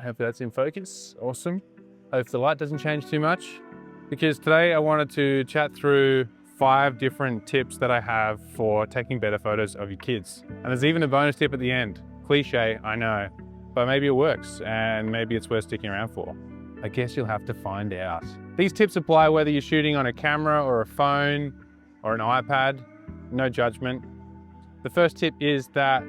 Hopefully that's in focus. Awesome. Hope the light doesn't change too much, because today I wanted to chat through 5 different tips that I have for taking better photos of your kids. And there's even a bonus tip at the end. Cliche, I know, but maybe it works and maybe it's worth sticking around for. I guess you'll have to find out. These tips apply whether you're shooting on a camera or a phone or an iPad, no judgment. The first tip is that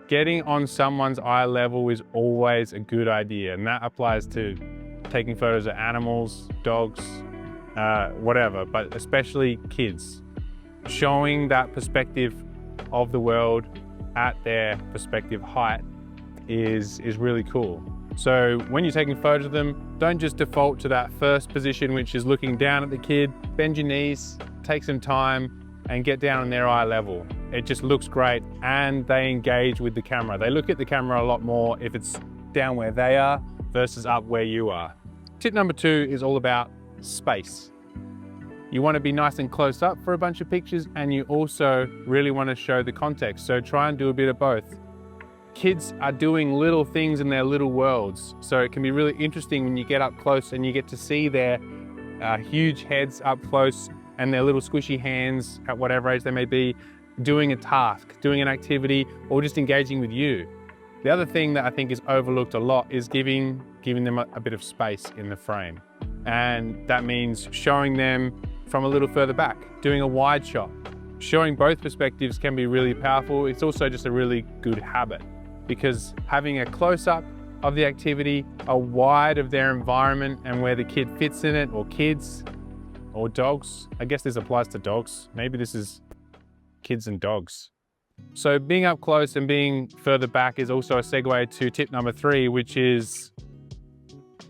getting on someone's eye level is always a good idea, and that applies to taking photos of animals, dogs, whatever, but especially kids. Showing that perspective of the world at their perspective height is really cool. So when you're taking photos of them, don't just default to that first position, which is looking down at the kid. Bend your knees, take some time, and get down on their eye level. It just looks great, and they engage with the camera. They look at the camera a lot more if it's down where they are versus up where you are. Tip number 2 is all about space. You want to be nice and close up for a bunch of pictures, and you also really want to show the context. So try and do a bit of both. Kids are doing little things in their little worlds. So it can be really interesting when you get up close and you get to see their huge heads up close and their little squishy hands at whatever age they may be, doing a task, doing an activity, or just engaging with you. The other thing that I think is overlooked a lot is giving them a bit of space in the frame. And that means showing them from a little further back, doing a wide shot. Showing both perspectives can be really powerful. It's also just a really good habit, because having a close-up of the activity, a wide of their environment and where the kid fits in it, or kids, or dogs. I guess this applies to dogs. Maybe this is kids and dogs. So being up close and being further back is also a segue to tip number 3, which is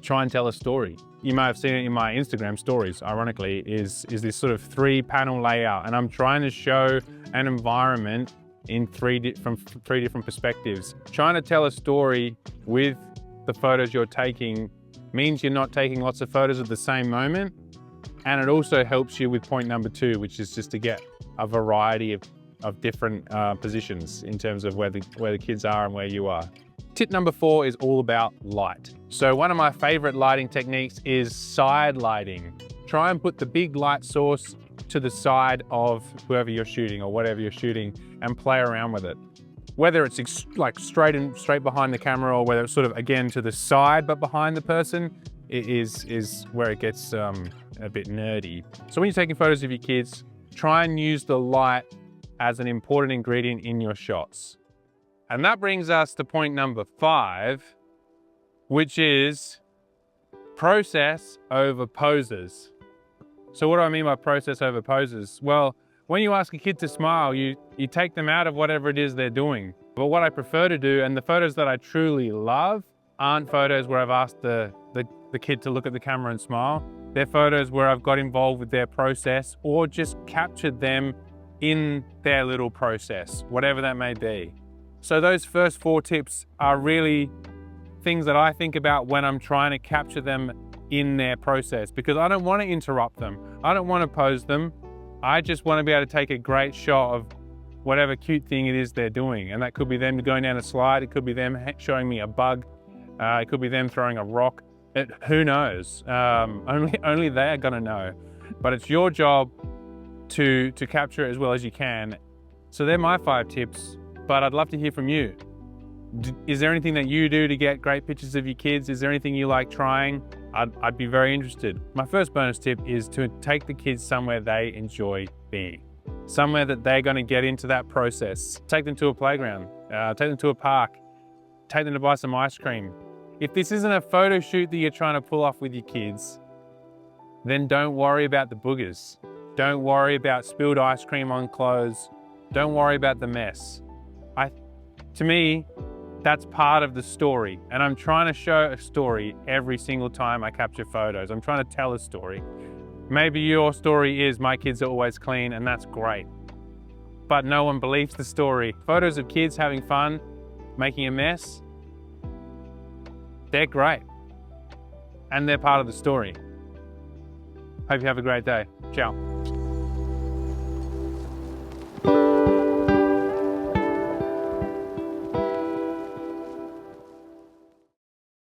try and tell a story. You may have seen it in my Instagram stories, ironically, is this sort of 3-panel layout. And I'm trying to show an environment in from 3 different perspectives. Trying to tell a story with the photos you're taking means you're not taking lots of photos at the same moment. And it also helps you with point number 2, which is just to get a variety of different positions in terms of where the kids are and where you are. Tip number 4 is all about light. So one of my favorite lighting techniques is side lighting. Try and put the big light source to the side of whoever you're shooting or whatever you're shooting and play around with it. Whether it's like straight behind the camera, or whether it's sort of again to the side but behind the person, is where it gets a bit nerdy. So when you're taking photos of your kids, try and use the light as an important ingredient in your shots. And that brings us to point number 5, which is process over poses. So what do I mean by process over poses? Well, when you ask a kid to smile, you take them out of whatever it is they're doing. But what I prefer to do, and the photos that I truly love, aren't photos where I've asked the kid to look at the camera and smile. They're photos where I've got involved with their process or just captured them in their little process, whatever that may be. So those first 4 tips are really things that I think about when I'm trying to capture them in their process, because I don't want to interrupt them. I don't want to pose them. I just want to be able to take a great shot of whatever cute thing it is they're doing. And that could be them going down a slide. It could be them showing me a bug. It could be them throwing a rock. Who knows? Only they're gonna know. But it's your job to capture it as well as you can. So they're my 5 tips, but I'd love to hear from you. Is there anything that you do to get great pictures of your kids? Is there anything you like trying? I'd be very interested. My first bonus tip is to take the kids somewhere they enjoy being. Somewhere that they're gonna get into that process. Take them to a playground, take them to a park, take them to buy some ice cream. If this isn't a photo shoot that you're trying to pull off with your kids, then don't worry about the boogers. Don't worry about spilled ice cream on clothes. Don't worry about the mess. To me, that's part of the story. And I'm trying to show a story every single time I capture photos. I'm trying to tell a story. Maybe your story is my kids are always clean, and that's great. But no one believes the story. Photos of kids having fun, making a mess, they're great. And they're part of the story. Hope you have a great day. Ciao.